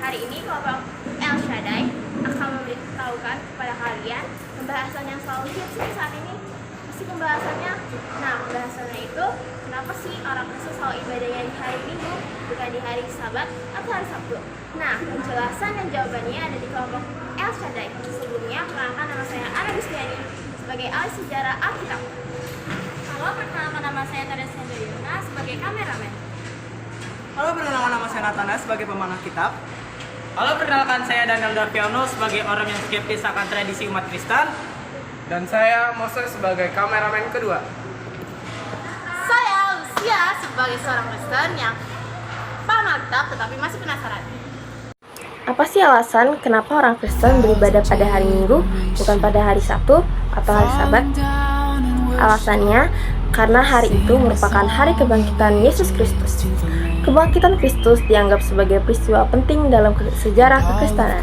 Hari ini kelompok El Shaddai akan memberitahukan kepada kalian pembahasan yang selalu hits saat ini. Pasti pembahasannya. Nah, pembahasannya itu kenapa sih orang Kristen selalu ibadahnya di hari Minggu bukan di hari Sabat atau hari Sabtu? Nah, penjelasan dan jawabannya ada di kelompok El Shaddai. Sebelumnya, perkenalkan nama saya Ana Gustiani sebagai ahli sejarah Alkitab. Halo, perkenalkan nama saya Teresa Dayuna sebagai kameramen. Halo, perkenalkan nama saya Natana sebagai pemanah kitab. Halo, perkenalkan saya Daniel Daviano sebagai orang yang skeptis akan tradisi umat Kristen. Dan saya Moses sebagai kameramen kedua. Saya Lucia sebagai seorang Kristen yang paham Alkitab tetapi masih penasaran. Apa sih alasan kenapa orang Kristen beribadah pada hari Minggu bukan pada hari Sabtu atau hari Sabat? Alasannya karena hari itu merupakan hari kebangkitan Yesus Kristus. Kebangkitan Kristus dianggap sebagai peristiwa penting dalam sejarah kekristenan.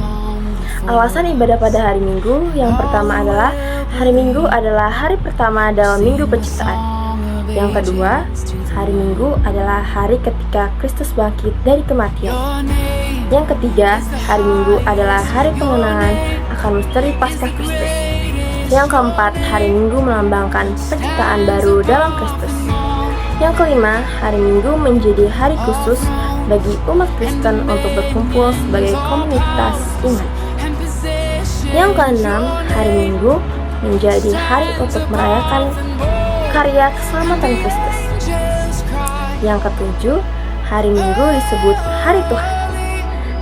Alasan ibadah pada hari Minggu yang pertama adalah hari Minggu adalah hari pertama dalam Minggu Penciptaan. Yang kedua, hari Minggu adalah hari ketika Kristus bangkit dari kematian. Yang ketiga, hari Minggu adalah hari pengenangan akan misteri Paskah Kristus. Yang keempat, hari Minggu melambangkan penciptaan baru dalam Kristus. Yang kelima, hari Minggu menjadi hari khusus bagi umat Kristen untuk berkumpul sebagai komunitas iman. Yang keenam, hari Minggu menjadi hari untuk merayakan karya keselamatan Kristus. Yang ketujuh, hari Minggu disebut Hari Tuhan.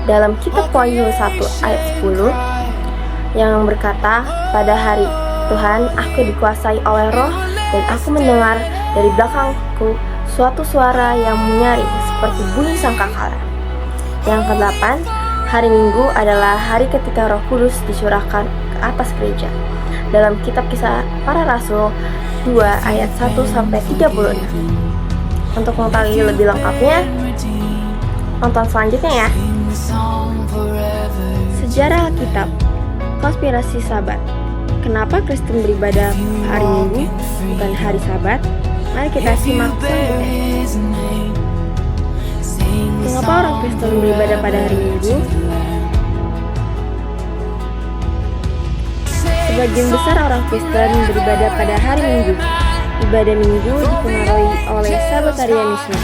Dalam kitab Wahyu 1 ayat 10 yang berkata, pada hari Tuhan aku dikuasai oleh roh dan aku mendengar dari belakangku suatu suara yang menyaring seperti bunyi sangkakala. Yang kedelapan, hari Minggu adalah hari ketika Roh Kudus dicurahkan ke atas gereja. Dalam kitab Kisah Para Rasul 2 ayat 1-36. Untuk mengetahui lebih lengkapnya, nonton selanjutnya ya. Sejarah Alkitab, konspirasi Sabat. Kenapa Kristen beribadah hari Minggu bukan hari Sabat? Mari kita simak selanjutnya. Mengapa orang Kristen beribadah pada hari Minggu? Sebagian besar orang Kristen beribadah pada hari Minggu. Ibadah Minggu dipengaruhi oleh Sabbatarianisme,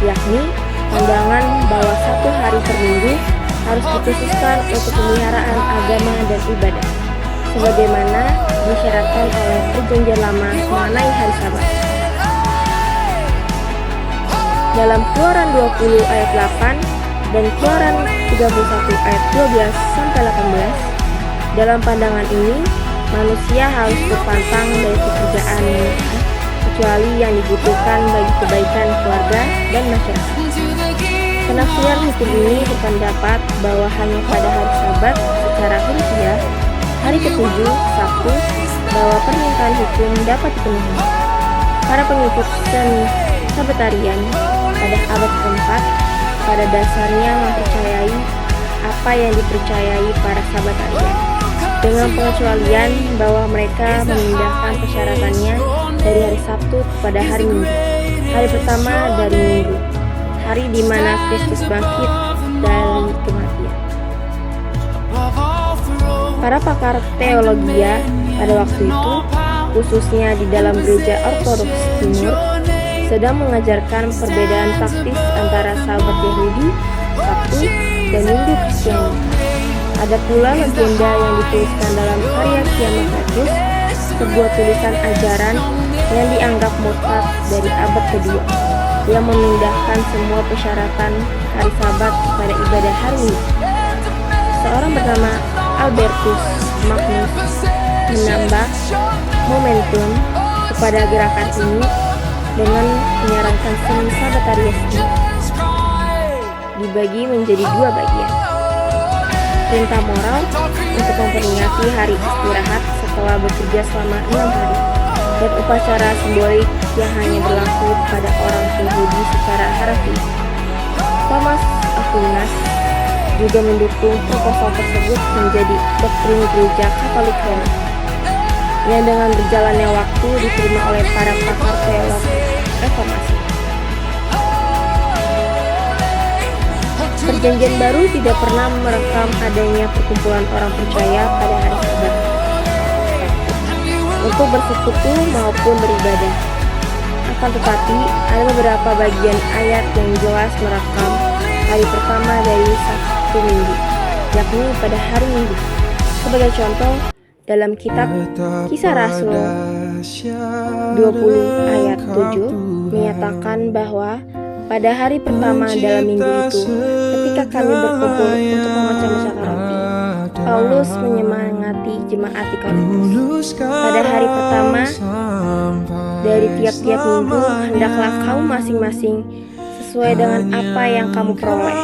yakni pandangan bahwa satu hari per minggu harus dikhususkan untuk pemeliharaan agama dan ibadah, sebagaimana disyaratkan oleh Perjanjian Lama mengenai hari Sabat. Dalam Keluaran 20 ayat 8 dan Keluaran 31 ayat 12-18, dalam pandangan ini manusia harus berpantang dari pekerjaan kecuali yang dibutuhkan bagi kebaikan keluarga dan masyarakat. Penafsiran hukum ini berpendapat bahwa hanya pada hari Sabat secara harfiah, hari ketujuh, Sabtu, bahwa permintaan hukum dapat dipenuhi. Para pengikut seni Sabbatarian pada abad keempat pada dasarnya mempercayai apa yang dipercayai para Sabbatarian, dengan pengecualian bahwa mereka memindahkan persyaratannya dari hari Sabtu kepada hari Minggu, hari pertama dari Minggu, hari di mana Kristus bangkit dari kematian. Para pakar teologia pada waktu itu, khususnya di dalam gereja Ortodoks Timur, sedang mengajarkan perbedaan praktis antara Sabat Yahudi, Sabtu, dan Minggu Kristiani. Ada pula legenda yang dituliskan dalam karya Kiamatus, sebuah tulisan ajaran yang dianggap murtad dari abad kedua, yang memindahkan semua persyaratan hari Sabat pada ibadah hari Minggu. Seorang bernama Albertus Magnus menambah momentum kepada gerakan ini dengan menyarankan seni Sabbatarianisme dibagi menjadi dua bagian. Perintah moral untuk memperingati hari istirahat setelah bekerja selama 6 hari, dan upacara simbolik yang hanya berlaku pada orang Yahudi secara harfiah. Thomas Aquinas juga mendukung proposal tersebut menjadi doktrin gereja Katolik Roma, yang dengan berjalannya waktu diterima oleh para pakar teologi reformasi. Perjanjian Baru tidak pernah merekam adanya perkumpulan orang percaya pada hari Sabat untuk bersekutu maupun beribadah. Akan tetapi, ada beberapa bagian ayat yang jelas merekam hari pertama dari satu minggu, yakni pada hari Minggu. Sebagai contoh, dalam kitab Kisah Rasul 20 ayat 7 menyatakan bahwa pada hari pertama dalam minggu itu, ketika kami berkumpul untuk memecah-mecahkan roti, Paulus menyemangati jemaat di Korintus. Pada hari pertama dari tiap-tiap minggu, hendaklah kamu masing-masing sesuai dengan apa yang kamu peroleh.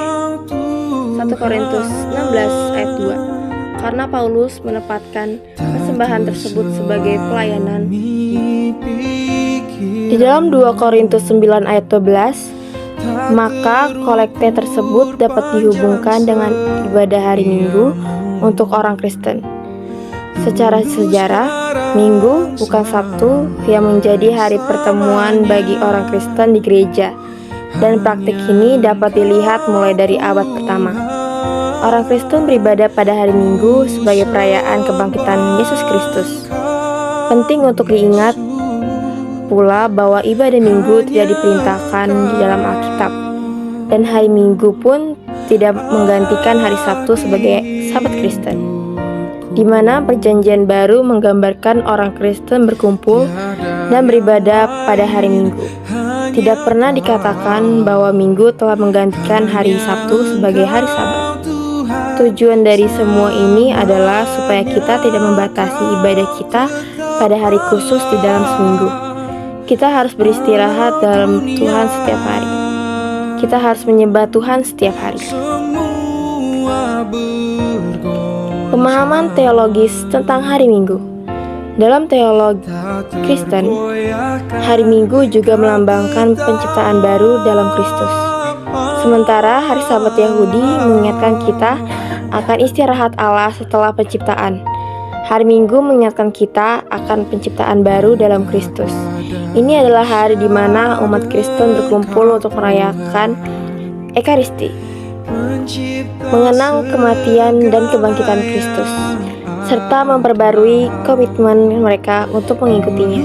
1 Korintus 16 ayat 2. Karena Paulus menempatkan persembahan tersebut sebagai pelayanan. Di dalam 2 Korintus 9 ayat 12, maka kolekte tersebut dapat dihubungkan dengan ibadah hari Minggu untuk orang Kristen. Secara sejarah, Minggu bukan Sabtu yang menjadi hari pertemuan bagi orang Kristen di gereja, dan praktik ini dapat dilihat mulai dari abad pertama. Orang Kristen beribadah pada hari Minggu sebagai perayaan kebangkitan Yesus Kristus. Penting untuk diingat pula bahwa ibadah Minggu tidak diperintahkan di dalam Alkitab, dan hari Minggu pun tidak menggantikan hari Sabtu sebagai Sabat Kristen, di mana Perjanjian Baru menggambarkan orang Kristen berkumpul dan beribadah pada hari Minggu. Tidak pernah dikatakan bahwa Minggu telah menggantikan hari Sabtu sebagai hari Sabat. Tujuan dari semua ini adalah supaya kita tidak membatasi ibadah kita pada hari khusus di dalam seminggu. Kita harus beristirahat dalam Tuhan setiap hari. Kita harus menyembah Tuhan setiap hari. Pemahaman teologis tentang hari Minggu. Dalam teologi Kristen, hari Minggu juga melambangkan penciptaan baru dalam Kristus. Sementara hari Sabat Yahudi mengingatkan kita akan istirahat Allah setelah penciptaan. Hari Minggu mengingatkan kita akan penciptaan baru dalam Kristus. Ini adalah hari di mana umat Kristen berkumpul untuk merayakan Ekaristi, mengenang kematian dan kebangkitan Kristus, serta memperbarui komitmen mereka untuk mengikutinya.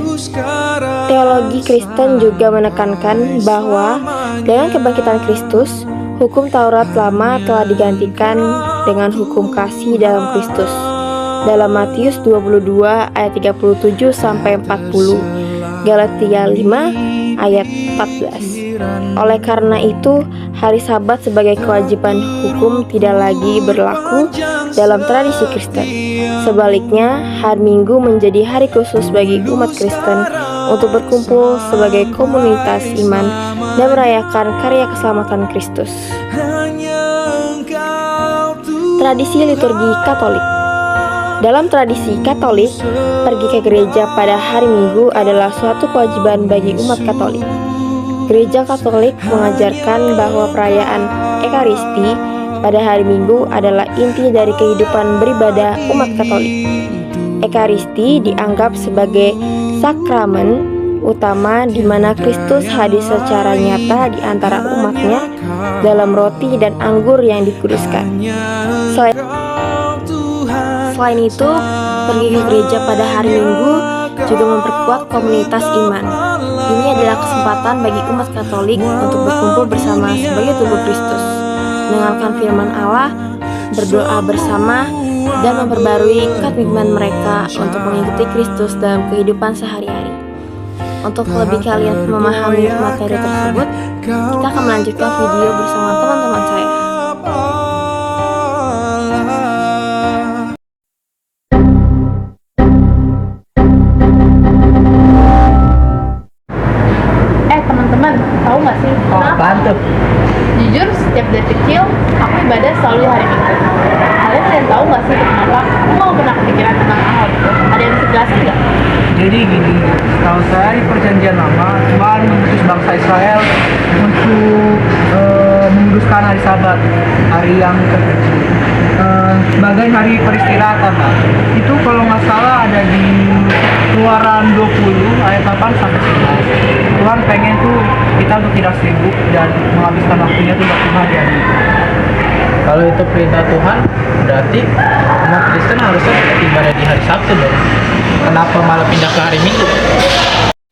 Teologi Kristen juga menekankan bahwa dengan kebangkitan Kristus, hukum Taurat lama telah digantikan dengan hukum kasih dalam Kristus. Dalam Matius 22 ayat 37 sampai 40, Galatia 5 ayat 14. Oleh karena itu, hari Sabat sebagai kewajiban hukum tidak lagi berlaku dalam tradisi Kristen. Sebaliknya, hari Minggu menjadi hari khusus bagi umat Kristen untuk berkumpul sebagai komunitas iman dan merayakan karya keselamatan Kristus. Tradisi liturgi Katolik. Dalam tradisi Katolik, pergi ke gereja pada hari Minggu adalah suatu kewajiban bagi umat Katolik. Gereja Katolik mengajarkan bahwa perayaan Ekaristi pada hari Minggu adalah inti dari kehidupan beribadah umat Katolik. Ekaristi dianggap sebagai sakramen utama di mana Kristus hadir secara nyata di antara umatnya dalam roti dan anggur yang dikuduskan. Selain itu, pergi ke gereja pada hari Minggu juga memperkuat komunitas iman. Ini adalah kesempatan bagi umat Katolik untuk berkumpul bersama sebagai tubuh Kristus, mendengarkan firman Allah, berdoa bersama, dan memperbarui komitmen mereka untuk mengikuti Kristus dalam kehidupan sehari-hari. Untuk lebih kalian memahami materi tersebut, kita akan melanjutkan video bersama teman-teman saya. Teman-teman, tahu nggak sih kenapa? Jujur, setiap dari kecil aku ibadah selalu hari Minggu. Kalian tahu nggak sih kenapa? Aku nggak pernah kepikiran tentang hal itu. Ada yang bisa jelasin nggak? Jadi gini, setahu saya di Perjanjian Lama Tuhan mengutus bangsa Israel untuk menguduskan hari Sabat, hari yang terkecil. sebagai hari peristirahatan, Pak. Itu kalau nggak salah ada di Keluaran 20 ayat 8 sampai 11. Tuhan pengen tuh kita tuh tidak sibuk dan menghabiskan waktunya tuh buat Tuhan di hari itu. Kalau itu perintah Tuhan, berarti umat Kristen harusnya ibadah di hari Sabtu dong. Kenapa malah pindah ke hari Minggu?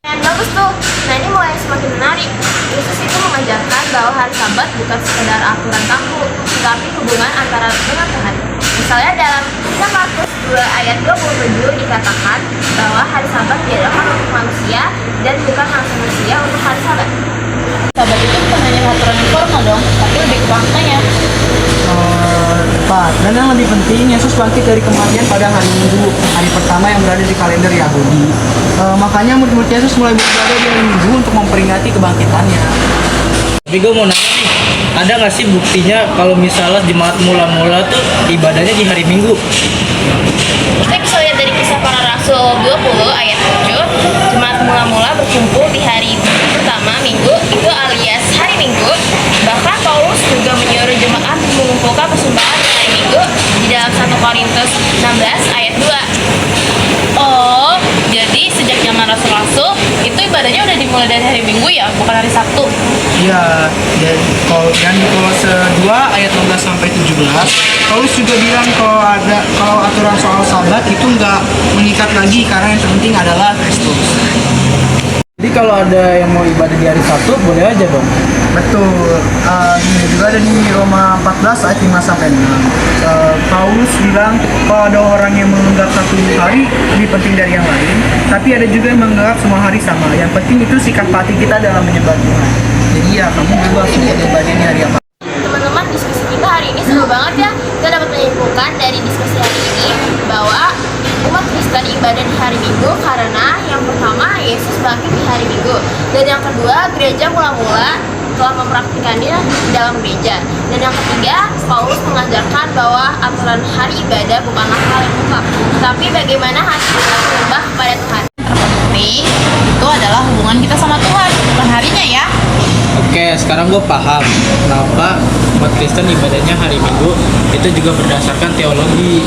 Dan bagus tuh. Nah ini mulai semakin menarik. Yesus itu mengajarkan bahwa hari Sabat bukan sekedar aturan kaku, tetapi hubungan antara dengan Tuhan. Misalnya dalam kisah Markus 2 ayat 27 dikatakan bahwa hari Sabat diadakan untuk manusia dan bukan manusia untuk hari Sabat. Sabat itu bukan hanya aturan yang formal dong, tapi lebih ke faktanya. Pak, dan yang lebih penting, Yesus bangkit dari kematian pada hari Minggu, hari pertama yang berada di kalender Yahudi. Makanya murid-murid Yesus mulai beribadah di hari Minggu untuk memperingati kebangkitannya. Tapi gue mau nanya nih, ada nggak sih buktinya kalau misalnya jemaat mula-mula tuh ibadahnya di hari Minggu? Kita bisa lihat dari kisah para rasul 20 ayat 7, jemaat mula-mula berkumpul di hari pertama Minggu, itu alias hari Minggu. Bahkan Paulus juga menyuruh jemaat mengumpulkan persembahan di hari Minggu di dalam 1 Korintus 16 ayat 2. Oh, jadi sejak zaman rasul-rasul itu ibadahnya udah dimulai dari hari Minggu ya, bukan hari Sabtu. Ya, dan di Kolose 2 ayat 16 sampai 17, Paulus juga bilang kalau aturan soal Sabat itu nggak mengikat lagi karena yang terpenting adalah Kristus. Jadi kalau ada yang mau ibadah di hari Sabtu, boleh aja dong. Betul. Ini juga ada di Roma 14 ayat 5 sampai 6. Paulus bilang kalau ada orang yang menganggap satu hari lebih penting dari yang lain, tapi ada juga yang menganggap semua hari sama. Yang penting itu sikap hati kita dalam menyembah Tuhan. Jadi ya kamu juga harus ibadah di hari apa. Teman-teman, diskusi kita hari ini seru banget ya. Kita dapat menyimpulkan dari diskusi hari ini bahwa umat Kristen ibadah di hari Minggu karena yang pertama Yesus bangkit di hari Minggu, dan yang kedua gereja mula-mula telah mempraktikannya di dalam gereja, dan yang ketiga Paulus mengajarkan bahwa aturan hari ibadah bukanlah hal yang mutlak, tapi bagaimana hati kita berubah kepada Tuhan. Terpenting itu adalah hubungan kita sama Tuhan, bukan harinya ya. Oke, sekarang gue paham kenapa umat Kristen ibadahnya hari Minggu itu juga berdasarkan teologi.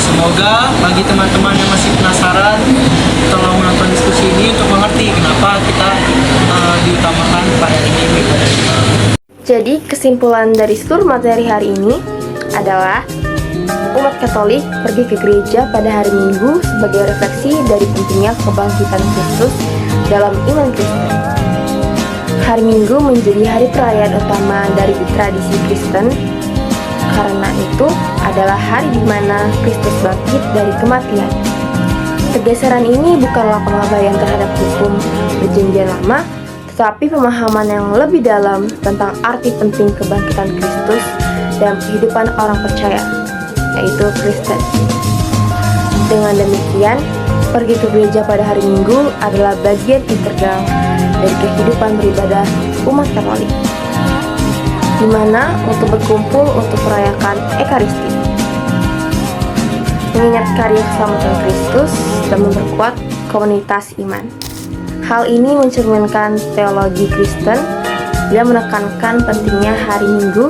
Semoga bagi teman-teman yang masih penasaran tolong menonton diskusi ini untuk mengerti kenapa kita diutamakan pada hari Minggu ibadah. Jadi kesimpulan dari seluruh materi hari ini adalah umat Katolik pergi ke gereja pada hari Minggu sebagai refleksi dari pentingnya kebangkitan Kristus dalam iman Kristen. Hari Minggu menjadi hari perayaan utama dari tradisi Kristen, karena itu adalah hari di mana Kristus bangkit dari kematian. Pergeseran ini bukanlah pengabaian terhadap hukum perjanjian lama, tetapi pemahaman yang lebih dalam tentang arti penting kebangkitan Kristus dalam kehidupan orang percaya, yaitu Kristen. Dengan demikian, pergi ke gereja pada hari Minggu adalah bagian integral dari kehidupan beribadah umat Katolik, di mana untuk berkumpul untuk merayakan Ekaristi, mengingat karya keselamatan Kristus dan memperkuat komunitas iman. Hal ini mencerminkan teologi Kristen yang menekankan pentingnya hari Minggu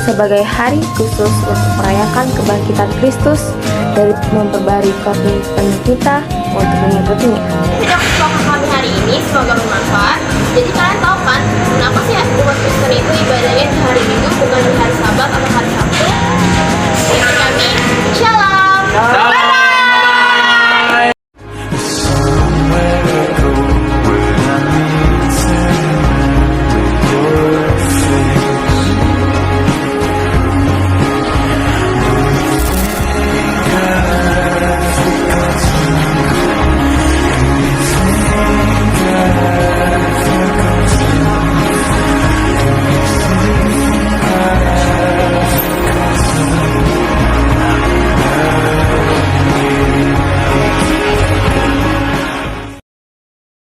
sebagai hari khusus untuk merayakan kebangkitan Kristus dan memperbarui komitmen kita untuk mengikutinya. Tidak kesempatan kami hari ini semoga bermanfaat. Jadi kalian tahu kan kenapa sih umat Kristen itu ibadahnya di hari Minggu bukan di hari Sabat atau hari Sabtu?